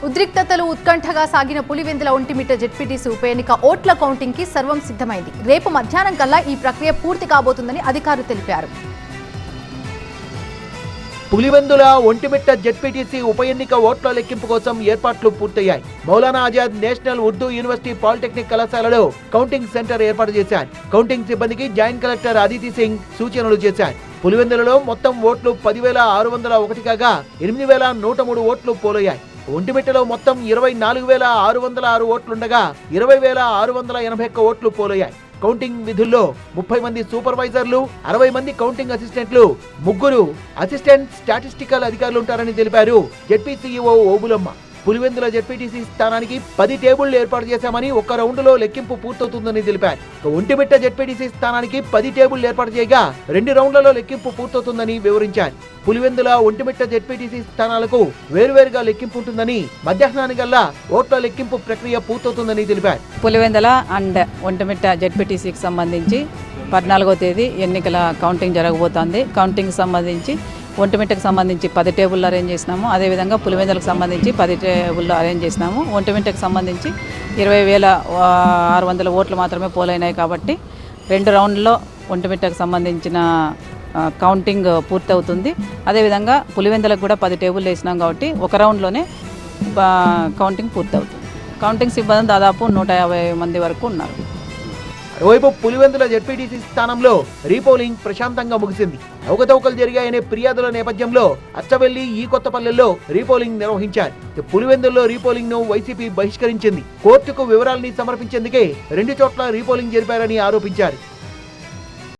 ఉద్రిక్తతలు ఉత్కంఠగా సాగిన పులివెందుల ఒంటిమిట్ట జెడ్పీటీసీ ఉప ఎన్నిక ఓట్ల కౌంటింగ్ కి సర్వం సిద్ధమైంది. రేపు మధ్యాహ్నం కల్లా ఈ ప్రక్రియ పూర్తి కాబోతుందని అధికారులు తెలిపారు. పులివెందుల ఒంటిమిట్ట జెడ్పీటీసీ ఉప ఎన్నిక ఓట్ల లెక్కింపు కోసం ఏర్పాట్లు పూర్తయ్యాయి. Maulana Azad national Urdu university polytechnic కళాశాలలో కౌంటింగ్ సెంటర్ ఏర్పాటు చేశారు. కౌంటింగ్ సిబ్బందికి జాయింట్ కలెక్టర్ అదితి సింగ్ సూచనలు చేశారు. పులివెందులలో మొత్తం ఓట్లు 10,601 కాగా 8,103 ఓట్లు పోలయ్యాయి. ఒంటిమిట్టలో మొత్తం 24,606 ఓట్లుండగా 20,681 ఓట్లు పోలయ్యాయి. కౌంటింగ్ విధుల్లో 30 మంది సూపర్వైజర్లు, 60 మంది కౌంటింగ్ అసిస్టెంట్లు, 3 అసిస్టెంట్ స్టాటిస్టికల్ అధికారులు ఉంటారని తెలిపారు ZP CEO Obulamma. Pulivendula ZPTC స్థానానికి 10 టేబుళ్లు ఏర్పాటు చేశామని ఒక్క రౌండ్లో లెక్కింపు పూర్తవుతుందని తెలిపారు. ఒంటిమిట్ట జెడ్పీటీసీ స్థానానికి 10 టేబుళ్లు ఏర్పాటు చేయగా 2 రౌండ్లలో లెక్కింపు పూర్తవుతుందని వివరించారు. పులివెందుల ఒంటిమిట్ట జెడ్పీటీసీ స్థానాలకు వేరువేరుగా లెక్కింపు ఉంటుందని, మధ్యాహ్నానికల్లా ఓట్ల లెక్కింపు ప్రక్రియ పూర్తవుతుందని తెలిపారు. పులివెందుల అండ్ ఒంటిమిట్ట జెడ్పీటీసీకి సంబంధించి 14వ తేదీ ఎన్నికల కౌంటింగ్ జరగబోతోంది. కౌంటింగ్ సంబంధించి ఒంటిమిట్టకు సంబంధించి 10 టేబుళ్ళు అరేంజ్ చేసినాము. అదేవిధంగా పులివెందులకు సంబంధించి 10 టేబుళ్ళు అరేంజ్ చేసినాము. ఒంటిమిట్టకు సంబంధించి 20,600 ఓట్లు మాత్రమే పోలైనాయి కాబట్టి 2 రౌండ్లో ఒంటిమిట్టకు సంబంధించిన కౌంటింగ్ పూర్తవుతుంది. అదేవిధంగా పులివెందులకు కూడా 10 టేబుళ్ళు వేసినాం కాబట్టి ఒక రౌండ్లోనే కౌంటింగ్ పూర్తవుతుంది. కౌంటింగ్ సిబ్బంది దాదాపు 150 మంది వరకు ఉన్నారు. మరోవైపు పులివెందుల జెడ్పీటీసీ స్థానంలో రీపోలింగ్ ప్రశాంతంగా ముగిసింది. అవకతవకలు జరిగాయనే ఫిర్యాదుల నేపథ్యంలో అచ్చవెల్లి, ఈ కొత్తపల్లెల్లో రీపోలింగ్ నిర్వహించారు. పులివెందుల్లో రీపోలింగ్ ను వైసీపీ బహిష్కరించింది. కోర్టుకు వివరాలని సమర్పించేందుకే 2 చోట్ల రీపోలింగ్ జరిపారని ఆరోపించారు.